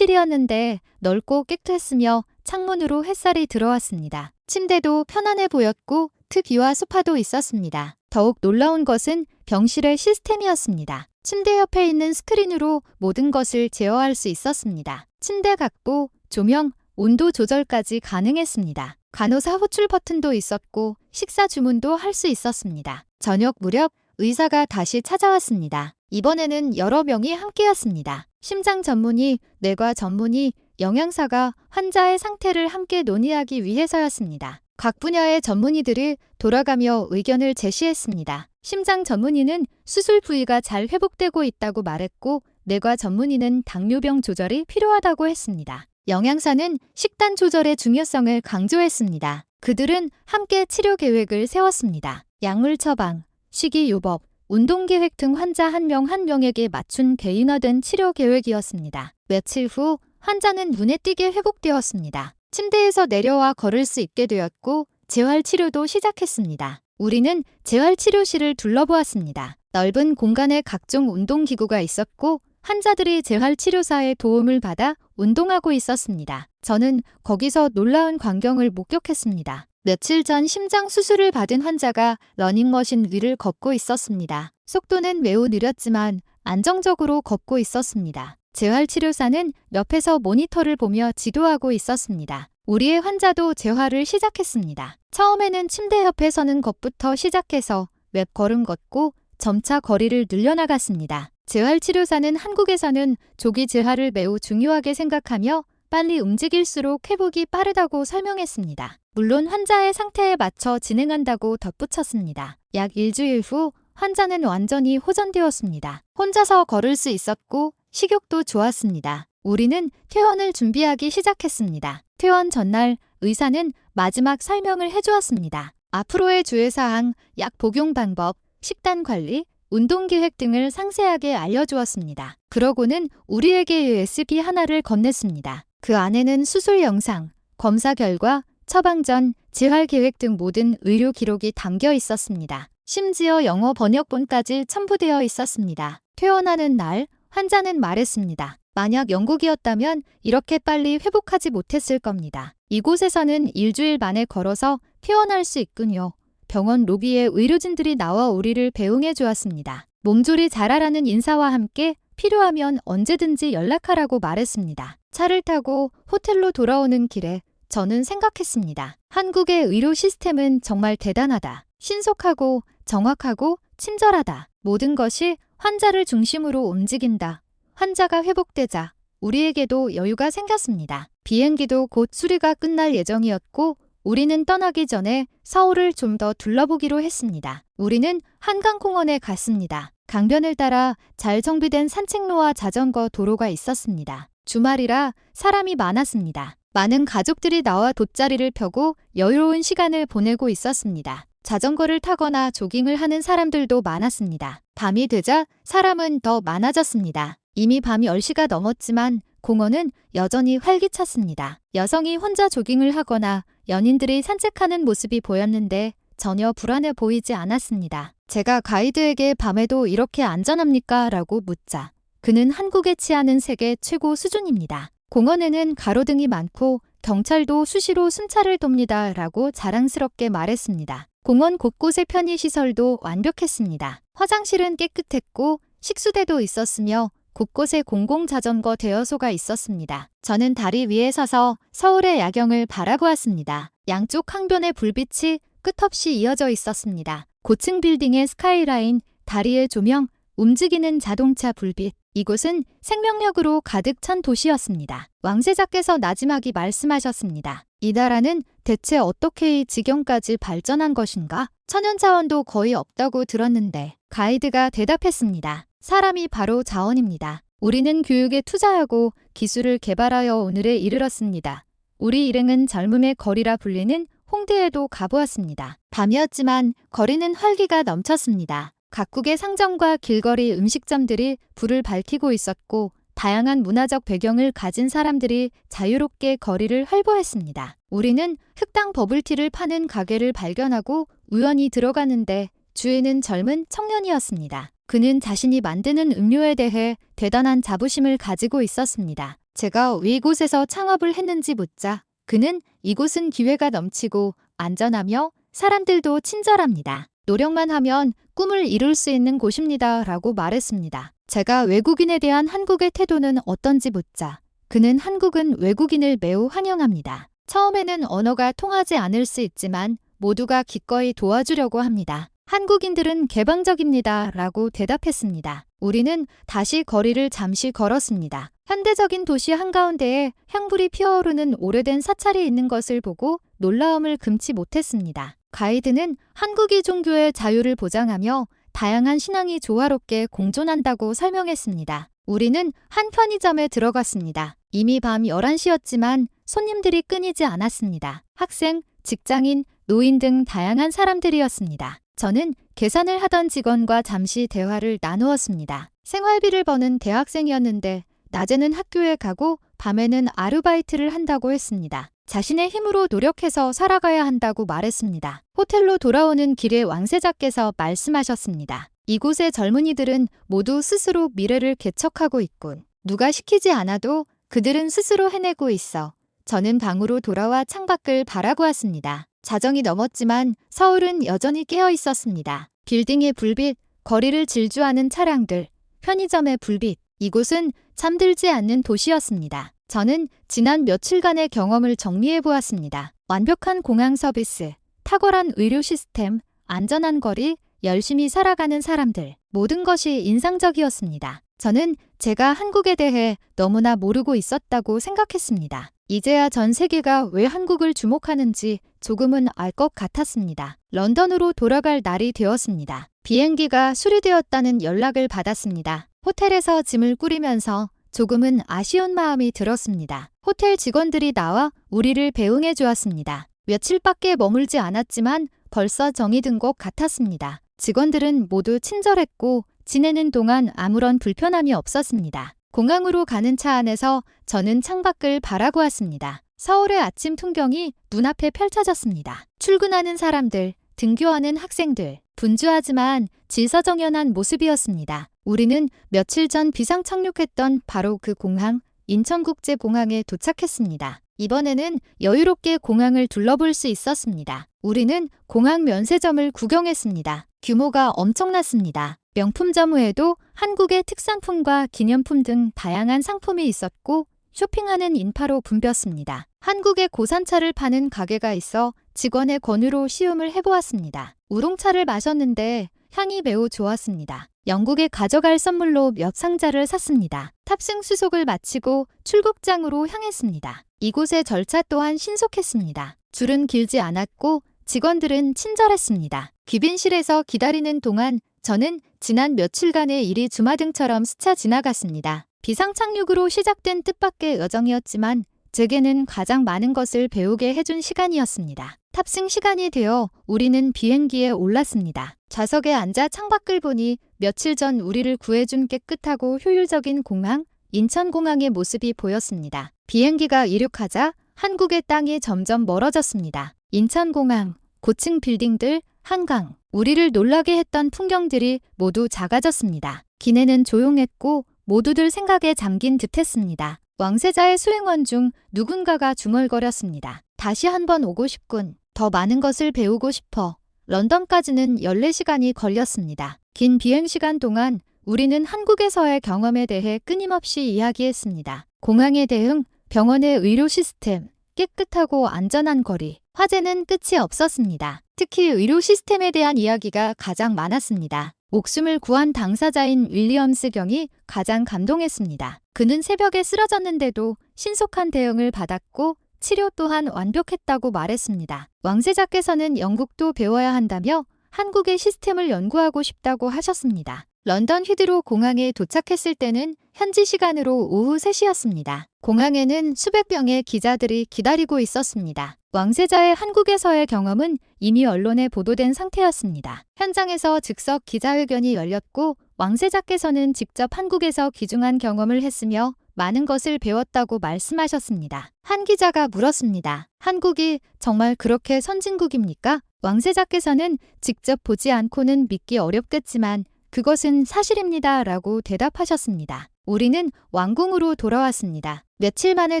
1인실이었는데 넓고 깨끗했으며 창문으로 햇살이 들어왔습니다. 침대도 편안해 보였고 TV와 소파도 있었습니다. 더욱 놀라운 것은 병실의 시스템이었습니다. 침대 옆에 있는 스크린으로 모든 것을 제어할 수 있었습니다. 침대 각도, 조명, 온도 조절까지 가능했습니다. 간호사 호출 버튼도 있었고 식사 주문도 할 수 있었습니다. 저녁 무렵 의사가 다시 찾아왔습니다. 이번에는 여러 명이 함께였습니다. 심장 전문의, 뇌과 전문의, 영양사가 환자의 상태를 함께 논의하기 위해서였습니다. 각 분야의 전문의들이 돌아가며 의견을 제시했습니다. 심장 전문의는 수술 부위가 잘 회복되고 있다고 말했고 뇌과 전문의는 당뇨병 조절이 필요하다고 했습니다. 영양사는 식단 조절의 중요성을 강조했습니다. 그들은 함께 치료 계획을 세웠습니다. 약물 처방, 식이요법, 운동계획 등 환자 한 명 한 명에게 맞춘 개인화된 치료 계획이었습니다. 며칠 후 환자는 눈에 띄게 회복되었습니다. 침대에서 내려와 걸을 수 있게 되었고 재활치료도 시작했습니다. 우리는 재활치료실을 둘러보았습니다. 넓은 공간에 각종 운동기구가 있었고 환자들이 재활치료사의 도움을 받아 운동하고 있었습니다. 저는 거기서 놀라운 광경을 목격했습니다. 며칠 전 심장 수술을 받은 환자가 러닝머신 위를 걷고 있었습니다. 속도는 매우 느렸지만 안정적으로 걷고 있었습니다. 재활치료사는 옆에서 모니터를 보며 지도하고 있었습니다. 우리의 환자도 재활을 시작했습니다. 처음에는 침대 옆에 서는 것부터 시작해서 몇 걸음 걷고 점차 거리를 늘려나갔습니다. 재활치료사는 한국에서는 조기 재활을 매우 중요하게 생각하며 빨리 움직일수록 회복이 빠르다고 설명했습니다. 물론 환자의 상태에 맞춰 진행한다고 덧붙였습니다. 약 일주일 후 환자는 완전히 호전되었습니다. 혼자서 걸을 수 있었고 식욕도 좋았습니다. 우리는 퇴원을 준비하기 시작했습니다. 퇴원 전날 의사는 마지막 설명을 해주었습니다. 앞으로의 주의사항, 약 복용 방법, 식단 관리, 운동계획 등을 상세하게 알려주었습니다. 그러고는 우리에게 USB 하나를 건넸습니다. 그 안에는 수술 영상, 검사 결과, 처방 전, 재활 계획 등 모든 의료 기록이 담겨 있었습니다. 심지어 영어 번역본까지 첨부되어 있었습니다. 퇴원하는 날, 환자는 말했습니다. 만약 영국이었다면 이렇게 빨리 회복하지 못했을 겁니다. 이곳에서는 일주일 만에 걸어서 퇴원할 수 있군요. 병원 로비에 의료진들이 나와 우리를 배웅해 주었습니다. 몸조리 잘하라는 인사와 함께 필요하면 언제든지 연락하라고 말했습니다. 차를 타고 호텔로 돌아오는 길에 저는 생각했습니다. 한국의 의료 시스템은 정말 대단하다. 신속하고 정확하고 친절하다. 모든 것이 환자를 중심으로 움직인다. 환자가 회복되자 우리에게도 여유가 생겼습니다. 비행기도 곧 수리가 끝날 예정이었고 우리는 떠나기 전에 서울을 좀 더 둘러보기로 했습니다. 우리는 한강공원에 갔습니다. 강변을 따라 잘 정비된 산책로와 자전거 도로가 있었습니다. 주말이라 사람이 많았습니다. 많은 가족들이 나와 돗자리를 펴고 여유로운 시간을 보내고 있었습니다. 자전거를 타거나 조깅을 하는 사람들도 많았습니다. 밤이 되자 사람은 더 많아졌습니다. 이미 밤 10시가 넘었지만 공원은 여전히 활기찼습니다. 여성이 혼자 조깅을 하거나 연인들이 산책하는 모습이 보였는데 전혀 불안해 보이지 않았습니다. 제가 가이드에게 밤에도 이렇게 안전합니까? 라고 묻자 그는 한국에 취하는 세계 최고 수준입니다. 공원에는 가로등이 많고 경찰도 수시로 순찰을 돕니다. 라고 자랑스럽게 말했습니다. 공원 곳곳의 편의시설도 완벽했습니다. 화장실은 깨끗했고 식수대도 있었으며 곳곳에 공공자전거 대여소가 있었습니다. 저는 다리 위에 서서 서울의 야경을 바라보았습니다. 양쪽 항변의 불빛이 끝없이 이어져 있었습니다. 고층 빌딩의 스카이라인, 다리의 조명, 움직이는 자동차 불빛. 이곳은 생명력으로 가득 찬 도시였습니다. 왕세자께서 나지막이 말씀하셨습니다. 이 나라는 대체 어떻게 이 지경까지 발전한 것인가? 천연자원도 거의 없다고 들었는데 가이드가 대답했습니다. 사람이 바로 자원입니다. 우리는 교육에 투자하고 기술을 개발하여 오늘에 이르렀습니다. 우리 일행은 젊음의 거리라 불리는 홍대에도 가보았습니다. 밤이었지만 거리는 활기가 넘쳤습니다. 각국의 상점과 길거리 음식점들이 불을 밝히고 있었고 다양한 문화적 배경을 가진 사람들이 자유롭게 거리를 활보했습니다. 우리는 흑당 버블티를 파는 가게를 발견하고 우연히 들어가는데 주인은 젊은 청년이었습니다. 그는 자신이 만드는 음료에 대해 대단한 자부심을 가지고 있었습니다. 제가 왜 이곳에서 창업을 했는지 묻자 그는 이곳은 기회가 넘치고 안전하며 사람들도 친절합니다. 노력만 하면 꿈을 이룰 수 있는 곳입니다. 라고 말했습니다. 제가 외국인에 대한 한국의 태도는 어떤지 묻자 그는 한국은 외국인을 매우 환영합니다. 처음에는 언어가 통하지 않을 수 있지만 모두가 기꺼이 도와주려고 합니다. 한국인들은 개방적입니다. 라고 대답했습니다. 우리는 다시 거리를 잠시 걸었습니다. 현대적인 도시 한가운데에 향불이 피어오르는 오래된 사찰이 있는 것을 보고 놀라움을 금치 못했습니다. 가이드는 한국이 종교의 자유를 보장하며 다양한 신앙이 조화롭게 공존한다고 설명했습니다. 우리는 한 편의점에 들어갔습니다. 이미 밤 11시였지만 손님들이 끊이지 않았습니다. 학생, 직장인, 노인 등 다양한 사람들이었습니다. 저는 계산을 하던 직원과 잠시 대화를 나누었습니다. 생활비를 버는 대학생이었는데 낮에는 학교에 가고 밤에는 아르바이트를 한다고 했습니다. 자신의 힘으로 노력해서 살아가야 한다고 말했습니다. 호텔로 돌아오는 길에 왕세자께서 말씀하셨습니다. 이곳의 젊은이들은 모두 스스로 미래를 개척하고 있군. 누가 시키지 않아도 그들은 스스로 해내고 있어. 저는 방으로 돌아와 창밖을 바라보았습니다. 자정이 넘었지만 서울은 여전히 깨어 있었습니다. 빌딩의 불빛, 거리를 질주하는 차량들, 편의점의 불빛. 이곳은 잠들지 않는 도시였습니다. 저는 지난 며칠간의 경험을 정리해 보았습니다. 완벽한 공항 서비스, 탁월한 의료 시스템, 안전한 거리, 열심히 살아가는 사람들. 모든 것이 인상적이었습니다. 저는 제가 한국에 대해 너무나 모르고 있었다고 생각했습니다. 이제야 전 세계가 왜 한국을 주목하는지 조금은 알 것 같았습니다. 런던으로 돌아갈 날이 되었습니다. 비행기가 수리되었다는 연락을 받았습니다. 호텔에서 짐을 꾸리면서 조금은 아쉬운 마음이 들었습니다. 호텔 직원들이 나와 우리를 배웅해 주었습니다. 며칠밖에 머물지 않았지만 벌써 정이 든 것 같았습니다. 직원들은 모두 친절했고 지내는 동안 아무런 불편함이 없었습니다. 공항으로 가는 차 안에서 저는 창밖을 바라보았습니다. 서울의 아침 풍경이 눈앞에 펼쳐졌습니다. 출근하는 사람들, 등교하는 학생들, 분주하지만 질서정연한 모습이었습니다. 우리는 며칠 전 비상 착륙했던 바로 그 공항, 인천국제공항에 도착했습니다. 이번에는 여유롭게 공항을 둘러볼 수 있었습니다. 우리는 공항 면세점을 구경했습니다. 규모가 엄청났습니다. 명품점 외에도 한국의 특산품과 기념품 등 다양한 상품이 있었고 쇼핑하는 인파로 붐볐습니다. 한국의 고산차를 파는 가게가 있어 직원의 권유로 시음을 해보았습니다. 우롱차를 마셨는데 향이 매우 좋았습니다. 영국에 가져갈 선물로 몇 상자를 샀습니다. 탑승 수속을 마치고 출국장으로 향했습니다. 이곳의 절차 또한 신속했습니다. 줄은 길지 않았고 직원들은 친절했습니다. 귀빈실에서 기다리는 동안 저는 지난 며칠간의 일이 주마등처럼 스쳐 지나갔습니다. 비상착륙으로 시작된 뜻밖의 여정이었지만 제게는 가장 많은 것을 배우게 해준 시간이었습니다. 탑승 시간이 되어 우리는 비행기에 올랐습니다. 좌석에 앉아 창밖을 보니 며칠 전 우리를 구해준 깨끗하고 효율적인 공항, 인천공항의 모습이 보였습니다. 비행기가 이륙하자 한국의 땅이 점점 멀어졌습니다. 인천공항, 고층 빌딩들, 한강, 우리를 놀라게 했던 풍경들이 모두 작아졌습니다. 기내는 조용했고 모두들 생각에 잠긴 듯했습니다. 왕세자의 수행원 중 누군가가 중얼거렸습니다. 다시 한번 오고 싶군. 더 많은 것을 배우고 싶어. 런던까지는 14시간이 걸렸습니다. 긴 비행시간 동안 우리는 한국에서의 경험에 대해 끊임없이 이야기했습니다. 공항의 대응, 병원의 의료 시스템, 깨끗하고 안전한 거리, 화제는 끝이 없었습니다. 특히 의료 시스템에 대한 이야기가 가장 많았습니다. 목숨을 구한 당사자인 윌리엄스 경이 가장 감동했습니다. 그는 새벽에 쓰러졌는데도 신속한 대응을 받았고 치료 또한 완벽했다고 말했습니다. 왕세자께서는 영국도 배워야 한다며 한국의 시스템을 연구하고 싶다고 하셨습니다. 런던 히드로 공항에 도착했을 때는 현지 시간으로 오후 3시였습니다. 공항에는 수백 명의 기자들이 기다리고 있었습니다. 왕세자의 한국에서의 경험은 이미 언론에 보도된 상태였습니다. 현장에서 즉석 기자회견이 열렸고 왕세자께서는 직접 한국에서 귀중한 경험을 했으며 많은 것을 배웠다고 말씀하셨습니다. 한 기자가 물었습니다. 한국이 정말 그렇게 선진국입니까? 왕세자께서는 직접 보지 않고는 믿기 어렵겠지만 그것은 사실입니다. 라고 대답하셨습니다. 우리는 왕궁으로 돌아왔습니다. 며칠 만에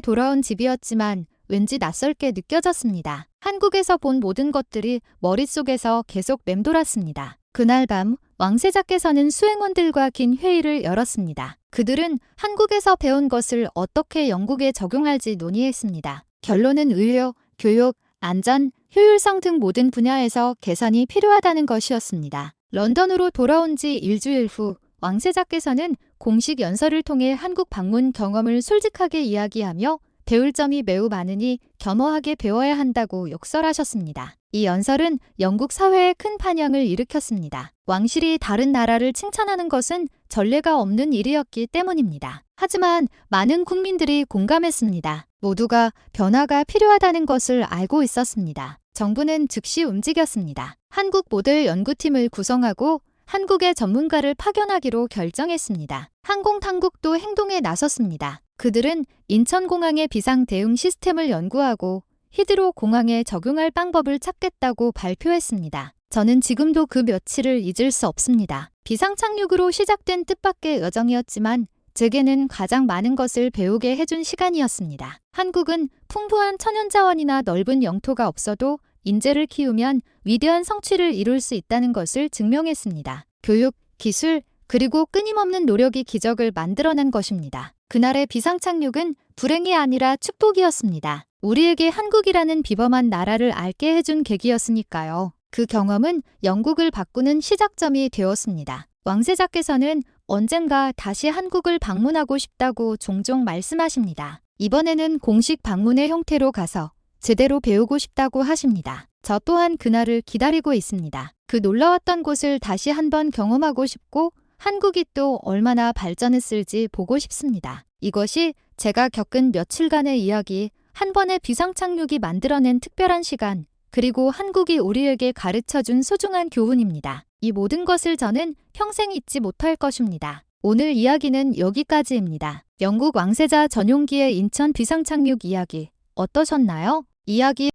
돌아온 집이었지만 왠지 낯설게 느껴졌습니다. 한국에서 본 모든 것들이 머릿속에서 계속 맴돌았습니다. 그날 밤 왕세자께서는 수행원들과 긴 회의를 열었습니다. 그들은 한국에서 배운 것을 어떻게 영국에 적용할지 논의했습니다. 결론은 의료, 교육, 안전, 효율성 등 모든 분야에서 개선이 필요하다는 것이었습니다. 런던으로 돌아온 지 일주일 후 왕세자께서는 공식 연설을 통해 한국 방문 경험을 솔직하게 이야기하며 배울 점이 매우 많으니 겸허하게 배워야 한다고 욕설하셨습니다. 이 연설은 영국 사회에 큰 반향을 일으켰습니다. 왕실이 다른 나라를 칭찬하는 것은 전례가 없는 일이었기 때문입니다. 하지만 많은 국민들이 공감했습니다. 모두가 변화가 필요하다는 것을 알고 있었습니다. 정부는 즉시 움직였습니다. 한국 모델 연구팀을 구성하고 한국의 전문가를 파견하기로 결정했습니다. 항공당국도 행동에 나섰습니다. 그들은 인천공항의 비상 대응 시스템을 연구하고 히드로 공항에 적용할 방법을 찾겠다고 발표했습니다. 저는 지금도 그 며칠을 잊을 수 없습니다. 비상착륙으로 시작된 뜻밖의 여정이었지만 제게는 가장 많은 것을 배우게 해준 시간이었습니다. 한국은 풍부한 천연자원이나 넓은 영토가 없어도 인재를 키우면 위대한 성취를 이룰 수 있다는 것을 증명했습니다. 교육, 기술, 그리고 끊임없는 노력이 기적을 만들어낸 것입니다. 그날의 비상착륙은 불행이 아니라 축복이었습니다. 우리에게 한국이라는 비범한 나라를 알게 해준 계기였으니까요. 그 경험은 영국을 바꾸는 시작점이 되었습니다. 왕세자께서는 언젠가 다시 한국을 방문하고 싶다고 종종 말씀하십니다. 이번에는 공식 방문의 형태로 가서 제대로 배우고 싶다고 하십니다. 저 또한 그날을 기다리고 있습니다. 그 놀라웠던 곳을 다시 한번 경험하고 싶고 한국이 또 얼마나 발전했을지 보고 싶습니다. 이것이 제가 겪은 며칠간의 이야기, 한 번의 비상착륙이 만들어낸 특별한 시간, 그리고 한국이 우리에게 가르쳐준 소중한 교훈입니다. 이 모든 것을 저는 평생 잊지 못할 것입니다. 오늘 이야기는 여기까지입니다. 영국 왕세자 전용기의 인천 비상착륙 이야기 어떠셨나요? 이야기